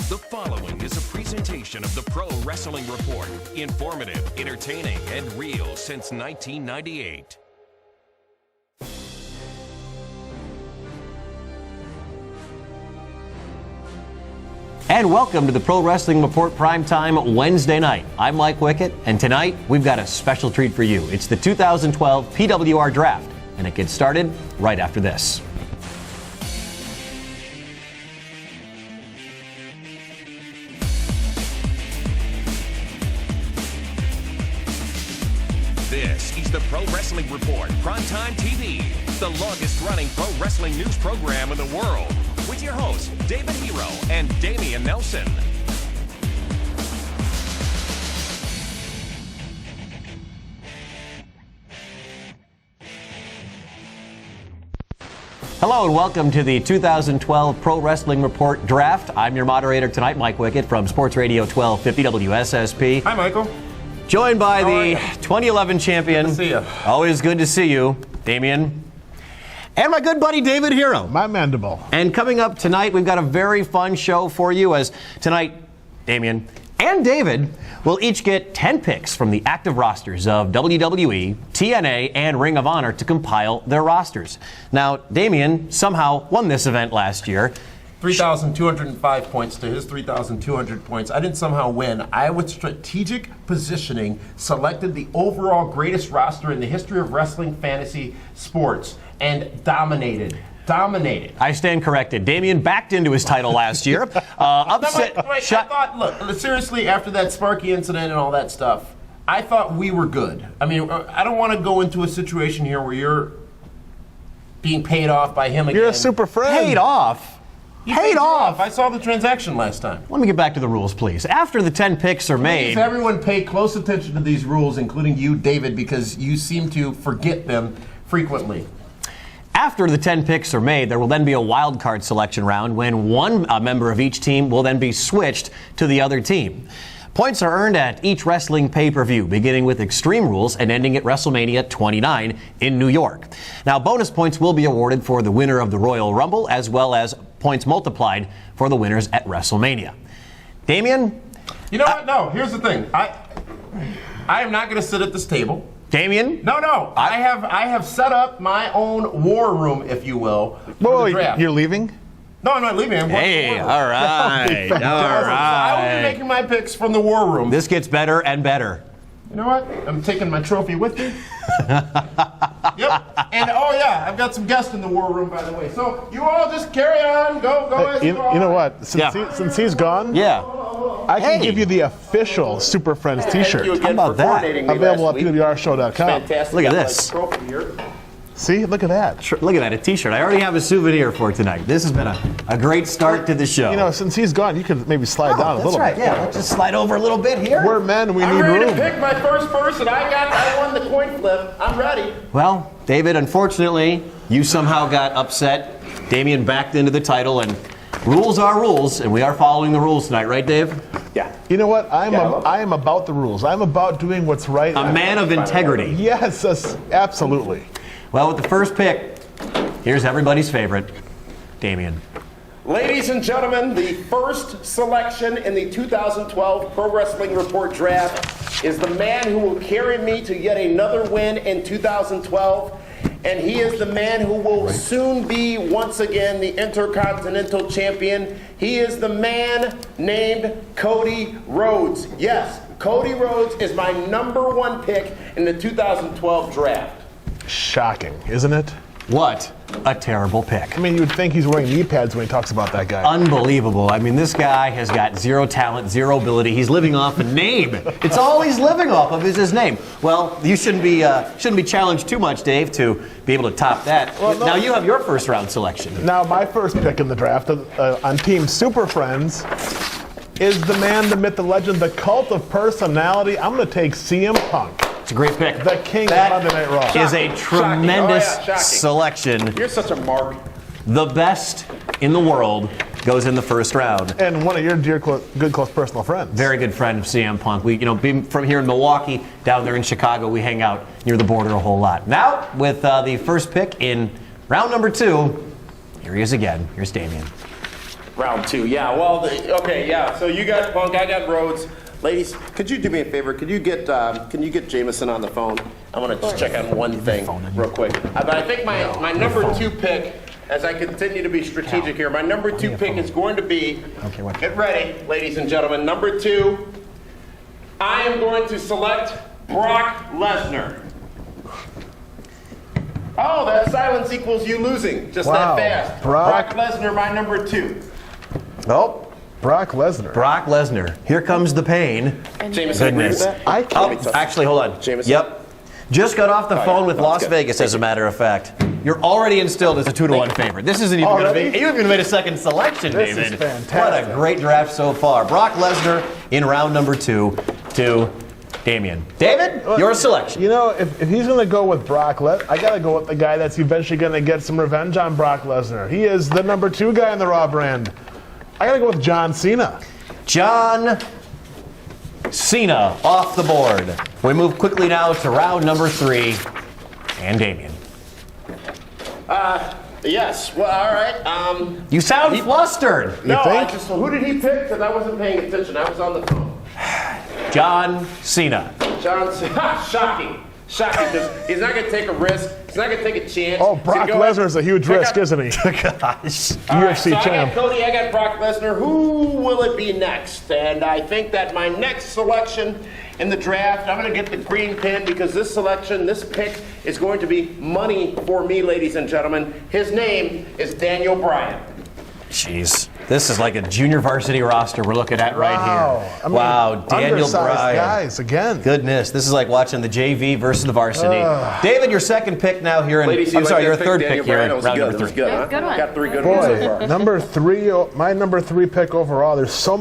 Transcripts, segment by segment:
The following is a presentation of the Pro Wrestling Report. Informative, entertaining, and real since 1998. And welcome to the Pro Wrestling Report Primetime Wednesday night. I'm Mike Wickett, and tonight we've got a special treat for you. It's the 2012 PWR Draft, and it gets started right after this. This is the Pro Wrestling Report Primetime TV, the longest-running pro wrestling news program in the world, with your hosts, David Hero and Damian Nelson. Hello and welcome to the 2012 Pro Wrestling Report Draft. I'm your moderator tonight, Mike Wickett from Sports Radio 1250 WSSP. Hi, Michael. Joined by the 2011 champion. Good to see you. Always good to see you, Damian. And my good buddy, David Hero. My mandible. And coming up tonight, we've got a very fun show for you, as tonight, Damian and David will each get 10 picks from the active rosters of WWE, TNA, and Ring of Honor to compile their rosters. Now, Damian somehow won this event last year. 3,205 points to his 3,200 points. I didn't somehow win. I, with strategic positioning, selected the overall greatest roster in the history of wrestling fantasy sports and dominated. I stand corrected. Damian backed into his title last year. Upset. I thought, look, seriously, after that Sparky incident and all that stuff, I thought we were good. I mean, I don't want to go into a situation here where you're being paid off by him again. You're a super friend. Paid off? Paid off. I saw the transaction last time. Let me get back to the rules, please. After the 10 picks are made... Please, everyone pay close attention to these rules, including you, David, because you seem to forget them frequently. After the 10 picks are made, there will then be a wild card selection round when one member of each team will then be switched to the other team. Points are earned at each wrestling pay-per-view, beginning with Extreme Rules and ending at WrestleMania 29 in New York. Now, bonus points will be awarded for the winner of the Royal Rumble, as well as points multiplied for the winners at WrestleMania. Damian? You know what? No, here's the thing. I am not going to sit at this table. Damian? No. I have set up my own war room, if you will, for the draft. You're leaving? No, I'm not leaving. Hey, all right. All I will be right. making my picks from the war room. This gets better and better. You know what? I'm taking my trophy with me. Yep. And oh yeah, I've got some guests in the war room, by the way. So you all just carry on. Go as You know what? Since he's gone, Yeah. I can give you the official Super Friends T-shirt. How about that? Available at PWRshow.com. Fantastic. Look at I got this. my trophy here. See, look at that. Look at that, a t-shirt. I already have a souvenir for tonight. This has been a great start to the show. You know, since he's gone, you can maybe slide down a little That's right, bit. yeah. Let's just slide over a little bit here. We're men, we I'm need ready room. to pick my first person. I won the coin flip. I'm ready. Well, David, unfortunately, you somehow got upset. Damian backed into the title, and rules are rules, and we are following the rules tonight, right, Dave? Yeah. You know what? I am about the rules. I'm about doing what's right. A man of integrity. Yes, absolutely. Well, with the first pick, here's everybody's favorite, Damian. Ladies and gentlemen, the first selection in the 2012 Pro Wrestling Report Draft is the man who will carry me to yet another win in 2012. And he is the man who will soon be, once again, the Intercontinental Champion. He is the man named Cody Rhodes. Yes, Cody Rhodes is my #1 pick in the 2012 draft. Shocking, isn't it? What a terrible pick. I mean, you would think he's wearing knee pads when he talks about that guy. Unbelievable. I mean, this guy has got zero talent, zero ability. He's living off a name. It's all he's living off of is his name. Well, you shouldn't be challenged too much, Dave, to be able to top that. Well, no. Now you have your first round selection. Now, my first pick in the draft on Team Super Friends is the man, the myth, the legend, the cult of personality. I'm going to take CM Punk. It's a great pick. The king that of Monday Night Raw. Is a tremendous shocking. selection. You're such a mark. The best in the world goes in the first round. And one of your dear, good, close personal friends. Very good friend of CM Punk. We, being from here in Milwaukee, down there in Chicago, we hang out near the border a whole lot. Now, with the first pick in round number 2, here he is again. Here's Damian. Round 2. Yeah. Well. Okay. Yeah. So you got Punk. I got Rhodes. Ladies, could you do me a favor? Could you get Jameson on the phone? I want to just check on one thing real quick. But I think my number 2 pick, as I continue to be strategic here, my number 2 pick is going to be. Get ready, ladies and gentlemen. Number 2. I am going to select Brock Lesnar. Oh, that silence equals you losing. Just that fast. Brock Lesnar, my number 2. Oh. Brock Lesnar. Brock Lesnar. Here comes the pain. Jameson, agree with that? I can't. Actually, hold on. Jameson? Yep. Just got off the phone with Las Vegas, as a matter of fact. You're already instilled as a 2-1 favorite. This isn't even going to be. You haven't even made a second selection, David. This is fantastic. What a great draft so far. Brock Lesnar in round number 2 to Damian. David, your selection. You know, if he's going to go with Brock Lesnar, I got to go with the guy that's eventually going to get some revenge on Brock Lesnar. He is the number 2 guy in the Raw brand. I got to go with John Cena. John Cena off the board. We move quickly now to round number 3 and Damian. Yes. Well, all right. You sound flustered. No, think? who did he pick? Because I wasn't paying attention. I was on the phone. John Cena. John Cena. Shocking. Because he's not going to take a risk. He's not going to take a chance. Oh, Brock Lesnar is a huge risk, isn't he? Gosh. UFC so champ. I got Cody, I got Brock Lesnar. Who will it be next? And I think that my next selection in the draft, I'm going to get the green pin because this pick is going to be money for me, ladies and gentlemen. His name is Daniel Bryan. Jeez. This is like a junior varsity roster we're looking at right here. I mean, Wow, Daniel undersized Bryan. guys again. Goodness, this is like watching the JV versus the varsity. David, your second pick now here in. Ladies, I'm sorry, your pick third Daniel pick here Bryan? in round That number was 3. good, huh? Good one. Got 3 good ones so far. Boy, my number 3 pick overall. There's a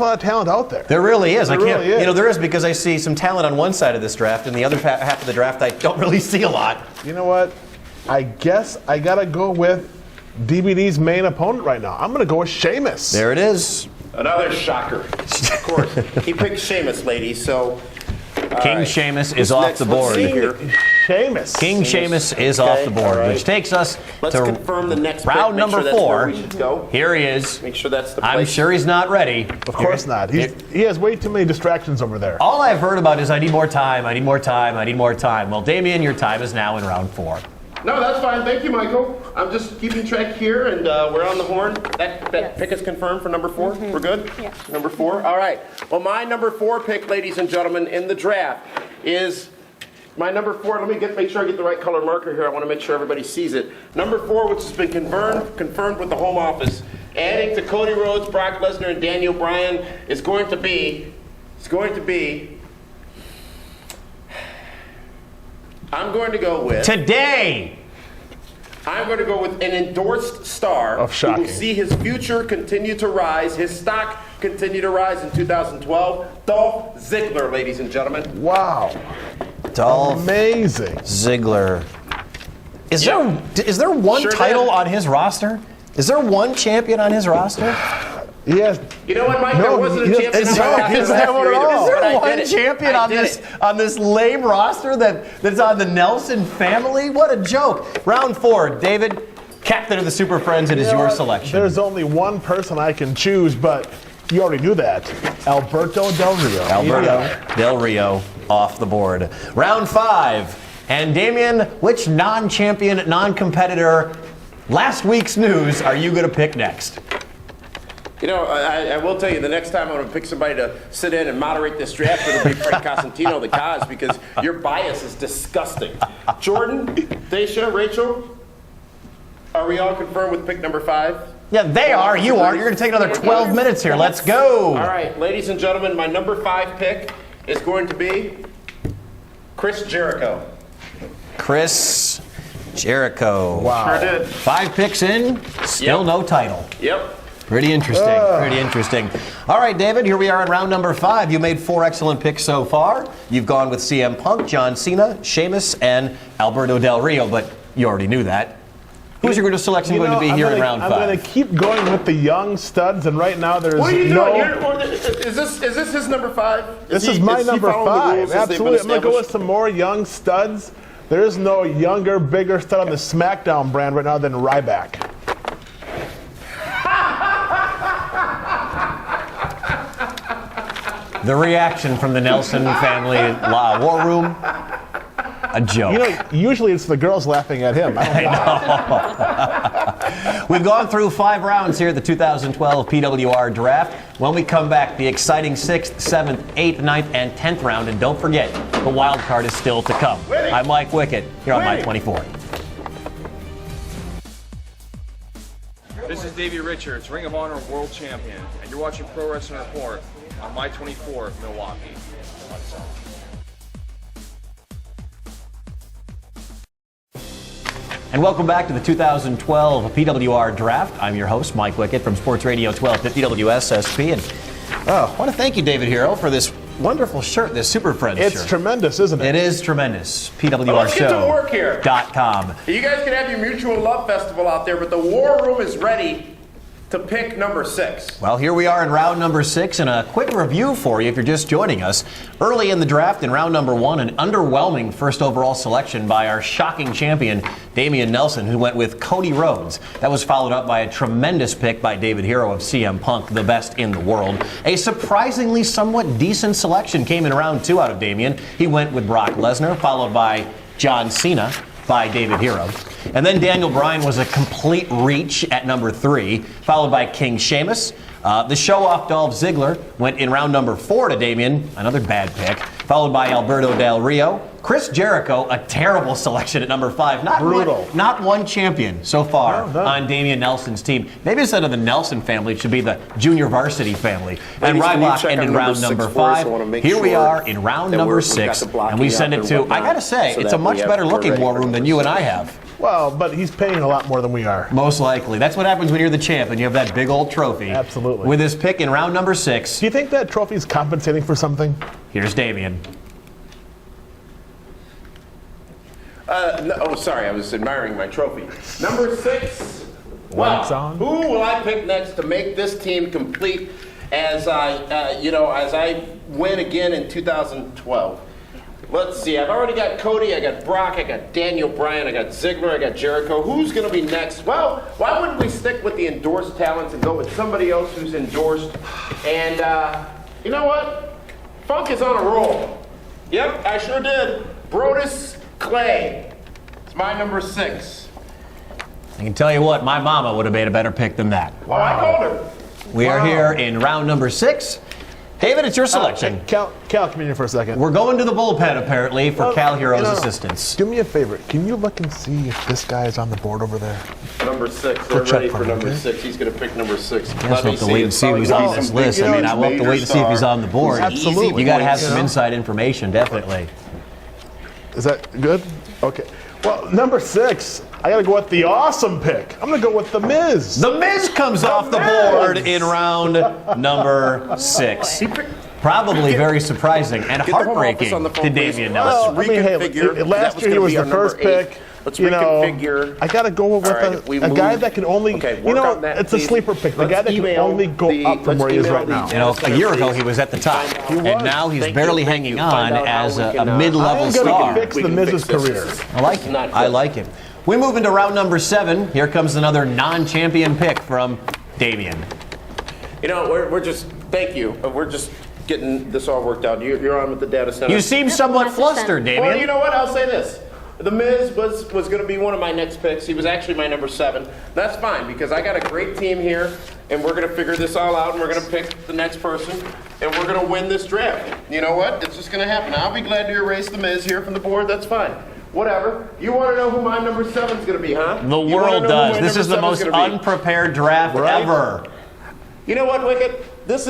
lot of talent out there. There really is. There really is. You know, there is because I see some talent on one side of this draft, and the other half of the draft I don't really see a lot. You know what? I guess I gotta go with DBD's main opponent right now. I'm gonna go with Sheamus. There it is. Another shocker. Of course. He picked Sheamus, ladies, so... King Sheamus is off next? the Let's board. see here. Sheamus. King Sheamus is off the board, all right. which takes us Let's to confirm the next round pick. Make number sure that's where 4. we should go. Here he is. Make sure that's the I'm place. sure he's not ready. Of course not. He has way too many distractions over there. All I've heard about is I need more time, I need more time, I need more time. Well, Damian, your time is now in round 4. No, that's fine. Thank you, Michael. I'm just keeping track here, and we're on the horn. That pick is confirmed for number 4. We're good? Yeah. Number 4? All right. Well, my number 4 pick, ladies and gentlemen, in the draft is my number 4. Let me make sure I get the right color marker here. I want to make sure everybody sees it. Number 4, which has been confirmed with the home office, adding to Cody Rhodes, Brock Lesnar, and Daniel Bryan, is going to be I'm going to go with... Today! I'm going to go with an endorsed star Of who shocking. will see his future continue to rise, his stock continue to rise in 2012. Dolph Ziggler, ladies and gentlemen. Wow. Dolph Amazing. Ziggler. Is there one Sure title did. on his roster? Is there one champion on his roster? Yes. You know what, Mike? No, there wasn't a he champion. doesn't- on my he doesn't roster have one at either, all. Is but there I one did it. champion I on did this it. on this lame roster that's on the Nelson family? What a joke! Round 4, David, captain of the Super Friends. It is You know your what? selection. There's only one person I can choose, but you already knew that. Alberto Del Rio. Alberto Del Rio off the board. Round 5, and Damian, which non-champion, non-competitor, last week's news are you going to pick next? You know, I will tell you, the next time I'm going to pick somebody to sit in and moderate this draft, it'll be Frank Cosentino, the Cos, because your bias is disgusting. Jordan, Daisha, Rachel, are we all confirmed with pick number 5? Yeah, they are. You are. You're going to take another 12 minutes here. Let's go. All right, ladies and gentlemen, my number 5 pick is going to be Chris Jericho. Chris Jericho. Wow. Sure did. 5 picks in, still Yep. no title. Yep. Pretty interesting. Pretty interesting. All right, David, here we are in round number 5. You made 4 excellent picks so far. You've gone with CM Punk, John Cena, Sheamus, and Alberto Del Rio, but you already knew that. Who's your selection going to be here in round 5? I'm going to keep going with the young studs, and right now there's What are you no... doing? Is this his number 5? This is my number 5. Absolutely. I'm going to go with some more young studs. There's no younger, bigger stud on the SmackDown brand right now than Ryback. The reaction from the Nelson family war room, a joke. You know, usually it's the girls laughing at him. I know. We've gone through 5 rounds here at the 2012 PWR Draft. When we come back, the exciting 6th, 7th, 8th, 9th, and 10th round. And don't forget, the wild card is still to come. I'm Mike Wickett here on My 24. This is Davey Richards, Ring of Honor World Champion, and you're watching Pro Wrestling Report on My 24 Milwaukee. And welcome back to the 2012 PWR Draft. I'm your host, Mike Wickett from Sports Radio 1250 WSSP. And I want to thank you, David Hero, for this wonderful shirt, this Super Friends shirt. It's tremendous, isn't it? It is tremendous. PWRshow.com. Let's get to work here. You guys can have your Mutual Love Festival out there, but the War Room is ready to pick number 6. Well, here we are in round number 6, and a quick review for you if you're just joining us. Early in the draft, in round number 1, an underwhelming first overall selection by our shocking champion, Damian Nelson, who went with Cody Rhodes. That was followed up by a tremendous pick by David Hero of CM Punk, the best in the world. A surprisingly somewhat decent selection came in round 2 out of Damian. He went with Brock Lesnar, followed by John Cena by David Hero. And then Daniel Bryan was a complete reach at number 3, followed by King Sheamus. The show-off Dolph Ziggler went in round number 4 to Damian, another bad pick, followed by Alberto Del Rio. Chris Jericho, a terrible selection at number 5. Not one champion so far on Damian Nelson's team. Maybe instead of the Nelson family, it should be the junior varsity family. And Rylock ended round number 5. Here we are in round number 6, and we send it to, I gotta say, it's a much better looking war room than you and I have. Well, but he's paying a lot more than we are. Most likely. That's what happens when you're the champ and you have that big old trophy. Absolutely. With his pick in round number 6. Do you think that trophy's compensating for something? Here's Damian. No, sorry, I was admiring my trophy. Number 6. Wax on. Who will I pick next to make this team complete as I win again in 2012? Let's see. I've already got Cody. I got Brock. I got Daniel Bryan. I got Ziggler. I got Jericho. Who's going to be next? Well, why wouldn't we stick with the endorsed talents and go with somebody else who's endorsed? And you know what? Funk is on a roll. Yep, I sure did. Brodus Clay. It's my number 6. I can tell you what, my mama would have made a better pick than that. Well, I told her. We are here in round number 6. David, it's your selection. Cal, come in here for a second. We're going to the bullpen, apparently, for Cal Hero's assistance. Do me a favor. Can you look and see if this guy is on the board over there? Number 6. They're ready for number 6. He's going to pick number 6. I guess we'll have to wait and see who's on this list. I mean, I will have to wait and see if he's on the board. Absolutely. You got to have some inside information, definitely. Is that good? Okay. Well, number 6, I got to go with the awesome pick. I'm going to go with The Miz. The Miz comes off the board in round number 6. Probably very surprising and heartbreaking to Damian Nelson. Last year he was the first pick. Let's reconfigure. I got to go with a guy that can only, it's a sleeper pick. The guy that can only go up from where he is right now. You know, a year ago he was at the top, and now he's barely hanging on as a mid-level star. I'm going to fix the Miz's career. I like him. I like him. We move into round number 7. Here comes another non-champion pick from Damian. You know, we're just, thank you. We're just getting this all worked out. You're on with the data center. You seem somewhat flustered, Damian. Well, you know what? I'll say this. The Miz was going to be one of my next picks. He was actually my number 7. That's fine, because I got a great team here, and we're going to figure this all out, and we're going to pick the next person, and we're going to win this draft. You know what? It's just going to happen. I'll be glad to erase the Miz here from the board. That's fine. Whatever. You want to know who my number 7 is going to be, huh? The world does. This is the most unprepared draft ever. You know what, Wickett? This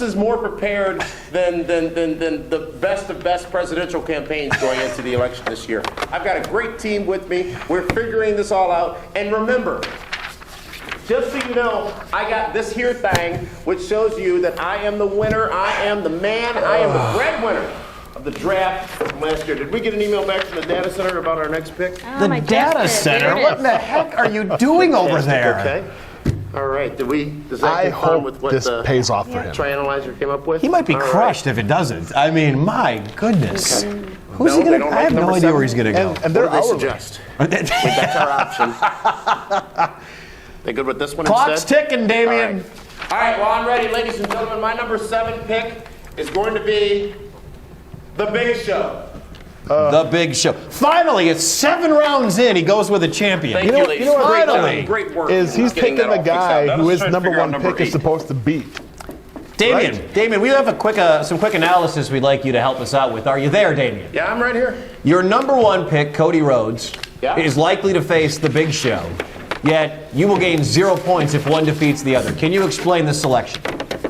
is more prepared than the best of best presidential campaigns going into the election this year. I've got a great team with me. We're figuring this all out. And remember, just so you know, I got this here thing, which shows you that I am the winner, I am the man, I am the breadwinner of the draft from last year. Did we get an email back from the data center about our next pick? The data center? What the heck are you doing over there? Okay. All right. Does that I confirm hope with what this the pays off for him. Trianalyzer came up with? He might be crushed if it doesn't. I mean, my goodness. Who's he going to? I have no idea where he's going to go. And they're what do they hourly. suggest? That's our option. They good with this one Clock's instead? ticking, Damian. All right, well, I'm ready, ladies and gentlemen. My number 7 pick is going to be the Big Show. The Big Show. Finally, it's 7 rounds in. He goes with a champion. Thank you, ladies. Finally. Great work. Is he's getting taking that the all fixed guy out. who I was his trying to number figure out one number pick is 8. supposed to beat. Damien, Right. Damien, we have some quick analysis we'd like you to help us out with. Are you there, Damien? Yeah, I'm right here. Your number 1 pick, Cody Rhodes, Yeah. is likely to face the Big Show. Yet you will gain 0 points if one defeats the other. Can you explain this selection?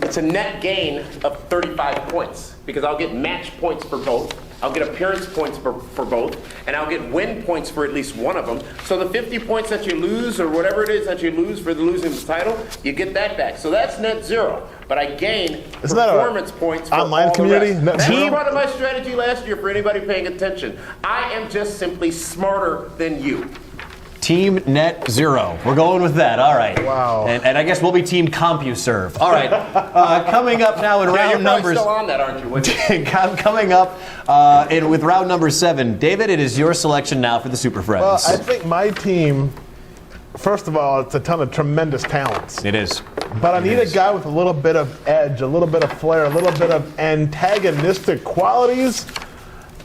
It's a net gain of 35 points because I'll get match points for both. I'll get appearance points for both, and I'll get win points for at least one of them. So the 50 points that you lose, or whatever it is that you lose for the losing the title, you get that back. So that's net 0. But I gain Isn't that a performance points for online all community? the rest. Net That's zero? part of my strategy last year for anybody paying attention. I am just simply smarter than you. Team Net 0. We're going with that. All right. Wow. And I guess we'll be Team CompuServe. All right. Coming up now in Yeah, you're round numbers. still on that, aren't you? Whitney? Coming up with round number 7, David, it is your selection now for the Super Friends. Well, I think my team, first of all, it's a ton of tremendous talents. It is. But I need a guy with a little bit of edge, a little bit of flair, a little bit of antagonistic qualities.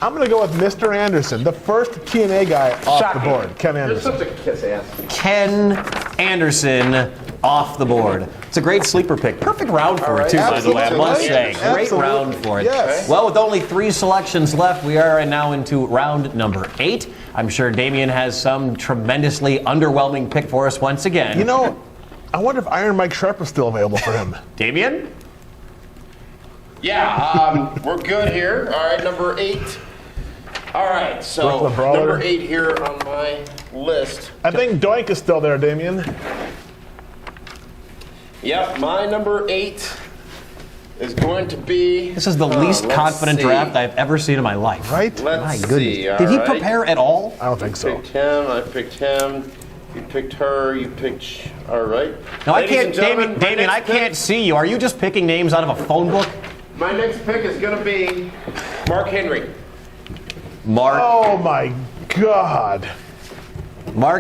I'm going to go with Mr. Anderson, the first TNA guy off Shocking. the board, Ken You're Anderson. such a kiss ass. Ken Anderson off the board. It's a great sleeper pick. Perfect round for it, too, by the way, I must say. Absolutely. Great round for it. Yes. Well, with only 3 selections left, we are now into round number 8. I'm sure Damien has some tremendously underwhelming pick for us once again. You know, I wonder if Iron Mike Sharp is still available for him. Damien? Yeah, we're good here. All right, number 8. All right, so Brooklyn Brawler. number 8 here on my list. I think Doink is still there, Damien. Yep, my number 8 is going to be. This is the least let's confident see. draft I've ever seen in my life. Right? Let's My see. goodness. all Did he right. prepare at all? I don't think so. Picked him. I picked him. You picked her. You picked. All right. No, I Ladies can't, and gentlemen, Damien, my Damien, I next pick- can't see you. Are you just picking names out of a phone book? My next pick is going to be Mark Henry. Mark Oh my God.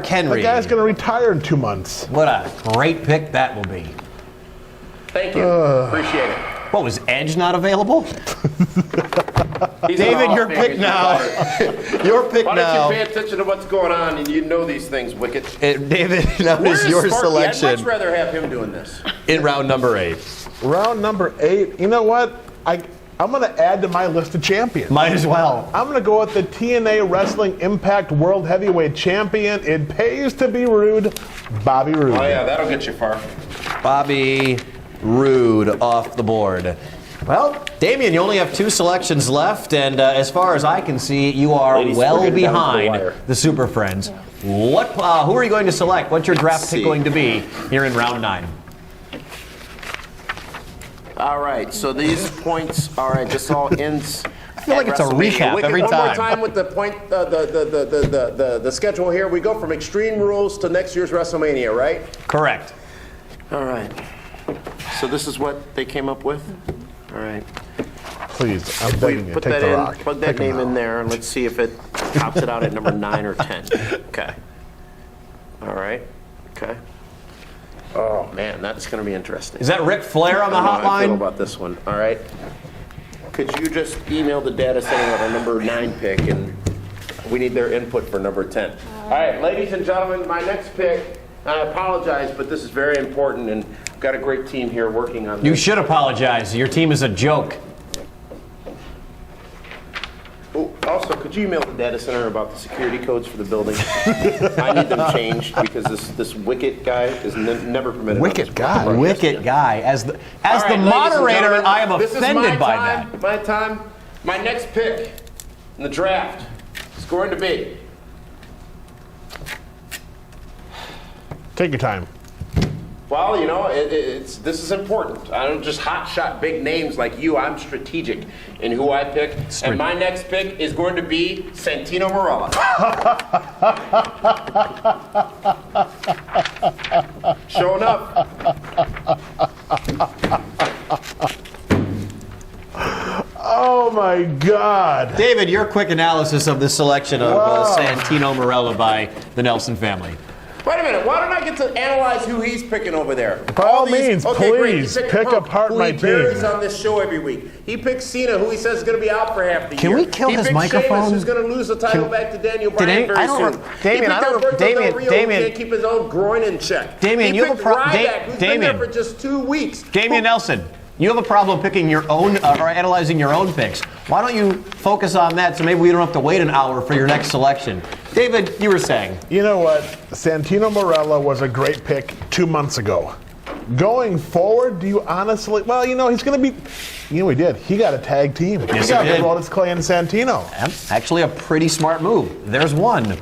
Henry. The guy's going to retire in 2 months. What a great pick that will be. Thank you. Appreciate it. What, was Edge not available? He's David, an your off-man, pick he's now. retired. Your pick Why now. don't you pay attention to what's going on and you know these things, Wicket? David, that Where is is your Sparky? I'd much selection rather have him doing this. in round number 8. Round number 8. You know what? I'm going to add to my list of champions. Might as well. I'm going to go with the TNA Wrestling Impact World Heavyweight Champion. It pays to be rude, Bobby Roode. Oh yeah, that'll get you far. Bobby Roode off the board. Well, Damien, you only have 2 selections left, and as far as I can see, you are Ladies, we're well getting down to the behind wire. the Super Friends. Who are you going to select? What's your draft pick see. going to be here in round 9? All right, so these points, all right, this all ends. I feel like it's a recap every One more time. time with the point, the schedule here. We go from Extreme Rules to next year's WrestleMania, right? Correct. All right. So this is what they came up with. All right. Please, I'm We begging you, put take that the in, rock. plug that Take him name in out. there, and let's see if it tops it out at number 9 or 10. Okay. All right. Okay. Oh man, that's going to be interesting. Is that Ric Flair on the I don't know how I feel hotline? about this one. All right. Could you just email the data center of our number 9 pick, and we need their input for number 10. All right, ladies and gentlemen, my next pick. I apologize, but this is very important, and I've got a great team here working on this. You should apologize. Your team is a joke. Oh, also, could you email the data center about the security codes for the building? I need them changed because this Wicket guy is never permitted. on Wicket this guy? broadcast. Wicked guy. As the All right, ladies and moderator, gentlemen, I am this is offended my by time, that. My time. My next pick in the draft is going to be. Take your time. Well, you know, this is important. I don't just hot shot big names like you. I'm strategic in who I pick. And my next pick is going to be Santino Marella. Showing up. Oh my God. David, your quick analysis of the selection of Wow. Santino Marella by the Nelson family. Wait a minute. Why don't I get to analyze who he's picking over there? By all means, please, pick Punk, apart who my he buries team. on this show every week. He picks Cena, who he says is going to be out for half the year. Can we kill his microphone? Sheamus, who's going to lose the title back to Daniel Bryan very soon. Damien, I don't know. Damien, who can't keep his own groin in check. Damien, you have a problem. Who's been there for just 2 weeks. Damien Nelson, you have a problem picking your own or analyzing your own picks. Why don't you focus on that so maybe we don't have to wait an hour for your next selection? David, you were saying. You know what? Santino Marella was a great pick 2 months ago. Going forward, do you honestly? Well, you know, he's going to be. You know, he did. He got a tag team. Yes, he got he did. Brodus Clay and Santino. Actually, a pretty smart move. There's one.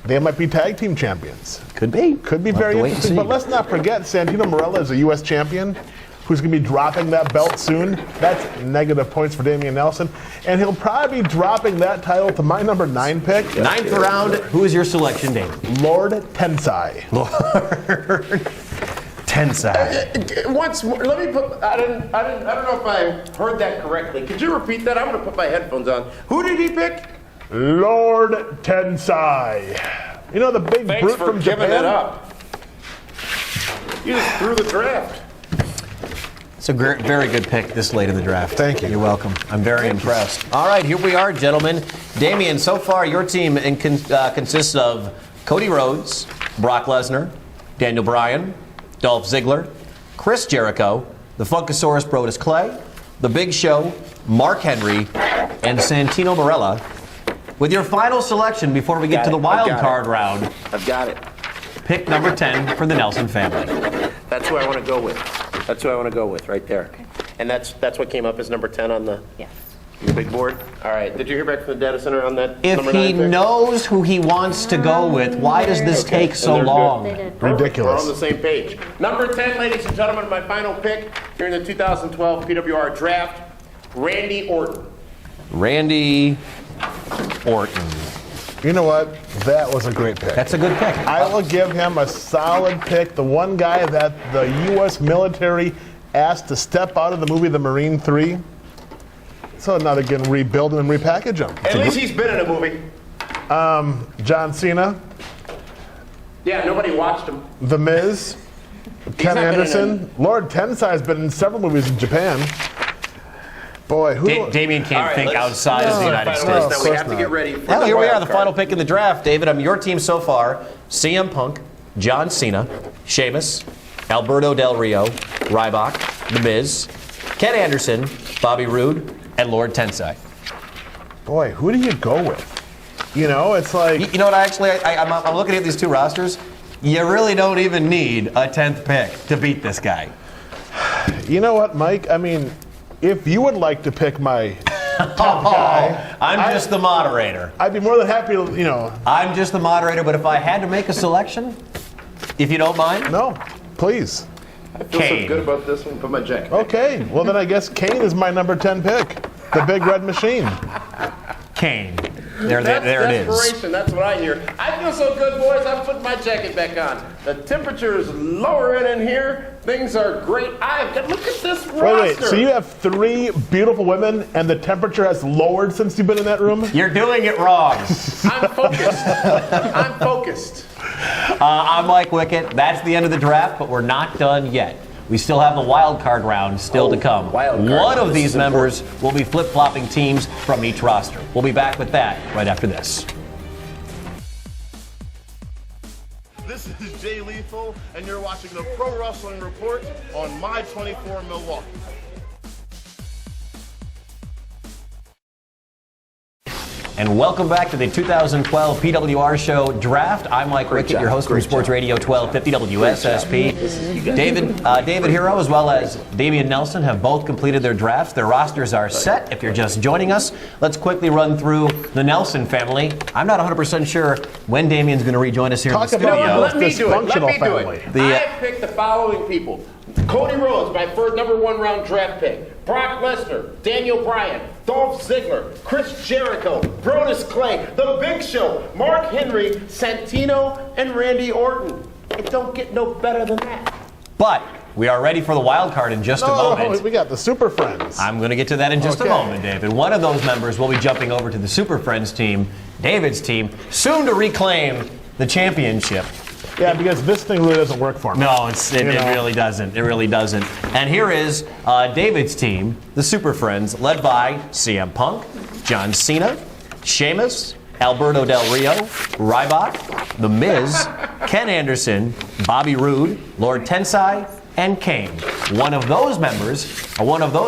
They might be tag team champions. Could be. Could be We'll have very to wait and interesting. see. But let's not forget, Santino Marella is a U.S. champion who's going to be dropping that belt soon. That's negative points for Damian Nelson. And he'll probably be dropping that title to my number 9 pick. 9th round. Who is your selection, David? Lord Tensai. Lord Tensai. Once more, let me put. I don't know if I heard that correctly. Could you repeat that? I'm going to put my headphones on. Who did he pick? Lord Tensai. You know the big Thanks brute for from giving Japan? it up. You just threw the draft. It's a very good pick this late in the draft. Thank you. You're welcome. I'm very impressed. All right, here we are, gentlemen. Damien, so far your team consists of Cody Rhodes, Brock Lesnar, Daniel Bryan, Dolph Ziggler, Chris Jericho, the Funkasaurus Brodus Clay, The Big Show, Mark Henry, and Santino Marella. With your final selection before we get to the wild card round, I've got it. pick number 10 for the Nelson family. That's who I want to go with. That's who I want to go with right there. And that's what came up as number 10 on the big board. All right. Did you hear back from the data center on that? If number he 9 pick? knows who he wants to go with, why does this take so And they're long? good. Ridiculous. We're on the same page. Number 10, ladies and gentlemen, my final pick during the 2012 PWR Draft, Randy Orton. Randy Orton. You know what? That was a great pick. That's a good pick. I will give him a solid pick. The one guy that the U.S. military asked to step out of the movie The Marine 3. So now they can rebuild him and repackage him. At least he's been in a movie. John Cena, Yeah, nobody watched him. The Miz, Ken not been in Anderson. Lord Tensai has been in several movies in Japan. Boy, who? Damien can't All right, think let's- outside of the United Final States. list. Now we course have to not. get ready for Well, the here we are, wild the card. final pick in the draft. David, your team so far: CM Punk, John Cena, Sheamus, Alberto Del Rio, Ryback, The Miz, Ken Anderson, Bobby Roode, and Lord Tensai. Boy, who do you go with? You know, it's like You know what? I'm looking at these two rosters. You really don't even need a 10th pick to beat this guy. you know what, Mike? I mean, if you would like to pick my top guy, I'm just the moderator. I'd be more than happy to, you know. I'm just the moderator, but if I had to make a selection, if you don't mind, No, please. I feel Kane. so good about this one. Put my jacket. Okay, well then I guess Kane is my number 10 pick. The Big Red Machine. Kane. There That's it is. desperation. That's what I hear. I feel so good, boys. I'm putting my jacket back on. The temperature is lowering in here. Things are great. Look at this roster. Wait, so you have 3 beautiful women and the temperature has lowered since you've been in that room? You're doing it wrong. I'm focused. I'm focused. I'm Mike Wickett. That's the end of the draft, but we're not done yet. We still have the wild card round still to come. wild card. One of This these is members will be flip-flopping teams from each roster. We'll be back with that right after this. This is Jay Lethal, and you're watching the Pro Wrestling Report on My 24 Milwaukee. And welcome back to the 2012 PWR Show Draft. I'm Mike Wickett, your host from Sports Radio 1250 WSSP. David Hero as well as Damian Nelson have both completed their drafts. Their rosters are set. If you're just joining us, let's quickly run through the Nelson family. I'm not 100% sure when Damian's going to rejoin us here Talk in the about studio. Let me do it. Dysfunctional Let me do it. I picked the following people. Cody Rhodes, my first number 1 round draft pick. Brock Lesnar, Daniel Bryan, Dolph Ziggler, Chris Jericho, Brodus Clay, The Big Show, Mark Henry, Santino, and Randy Orton. It don't get no better than that. But we are ready for the wild card in just a moment. We got the Super Friends. I'm going to get to that in just a Okay. moment, David. One of those members will be jumping over to the Super Friends team, David's team, soon to reclaim the championship. Yeah, because this thing really doesn't work for me. No, it really doesn't. It really doesn't. And here is David's team, the Super Friends, led by CM Punk, John Cena, Sheamus, Alberto Del Rio, Ryback, The Miz, Ken Anderson, Bobby Roode, Lord Tensai, and Kane. One of those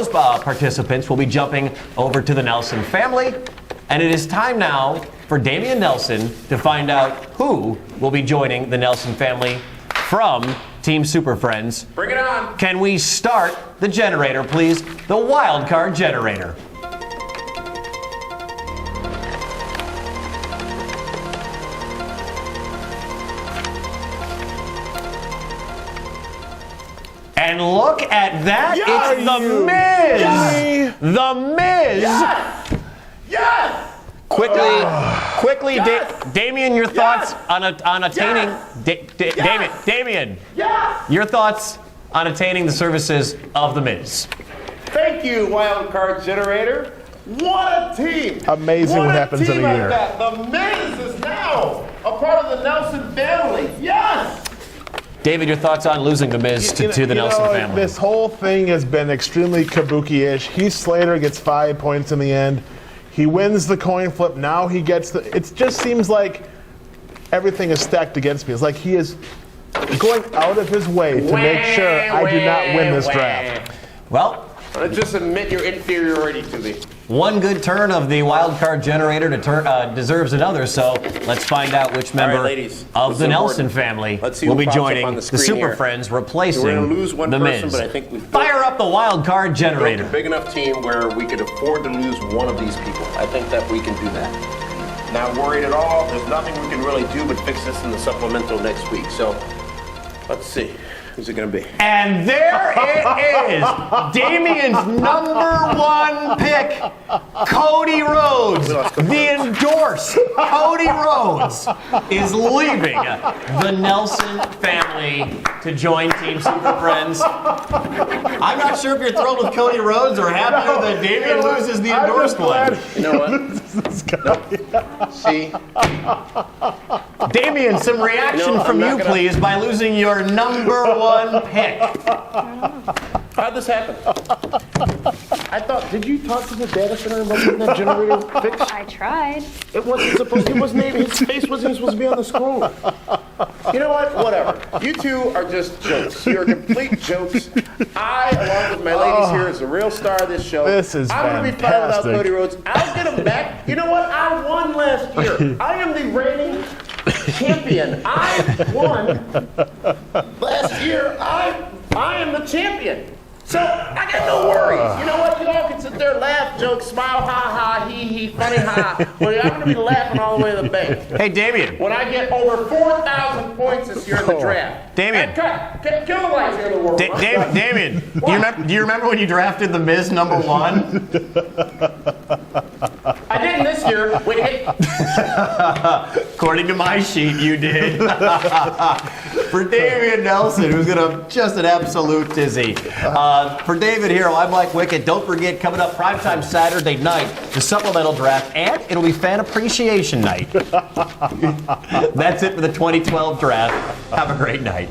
participants will be jumping over to the Nelson family. And it is time now for Damian Nelson to find out who will be joining the Nelson family from Team Super Friends. Bring it on. Can we start the generator, please? The wild card generator. And look at that. Yeah, it's The Miz. Yeah. The Miz. Yes! Yes! Quickly, Damian, your thoughts on attaining Damian, Yes! your thoughts on attaining the services of The Miz. Thank you, Wild Card Generator. What a team! Amazing what happens in a year. The Miz is now a part of the Nelson family. Yes! David, your thoughts on losing The Miz to the Nelson family? This whole thing has been extremely kabuki-ish. Heath Slater gets 5 points in the end. He wins the coin flip. Now he gets the... It just seems like everything is stacked against me. It's like he is going out of his way to make sure I do not win this draft. Well, just admit your inferiority to me. one good turn of the wild card generator deserves another, so let's find out which member ladies, of the Nelson family Let's see will who be pops up joining on the the screen Super here. Friends, replacing We're gonna lose one The person, Miz. but I think we've Fire up the wild card built generator. a big enough team where we could afford to lose one of these people. I think that we can do that. Not worried at all. There's nothing we can really do but fix this in the supplemental next week. So let's see. Who's it going to be? And there it is. Damian's number one pick, Cody Rhodes. The endorsed Cody Rhodes is leaving the Nelson family to join Team Super Friends. I'm not sure if you're thrilled with Cody Rhodes or happier that Damian loses the endorsed one. You know what? See? Damian, some reaction from you, please, by losing your number one pick. How'd this happen? I thought, did you talk to the data center about getting that generator fixed? I tried. It wasn't supposed to, his face wasn't supposed to be on the scroll. You know what? Whatever. You two are just jokes. You're complete jokes. I, along with my ladies here, is the real star of this show. This is I'm going to be fine without fantastic. Cody Rhodes. I'll get him back. You know what? I won last year. I am the reigning champion. I won last year. I am the champion. So I got no worries. You know what? You all can sit there, laugh, joke, smile, ha ha, hee, funny ha. Well, I'm going to be laughing all the way to the bank. Hey, Damian. When I get over 4,000 points this year in the draft. Damian. Hey, kill the lights here in the world. Damian, do you remember when you drafted The Miz number one? I didn't this year. Wait, According to my sheet, you did. For Damian Nelson, who's gonna just an absolute tizzy. For David Hero, I'm Mike Wickett. Don't forget, coming up primetime Saturday night, the supplemental draft, and it'll be fan appreciation night. That's it for the 2012 draft. Have a great night.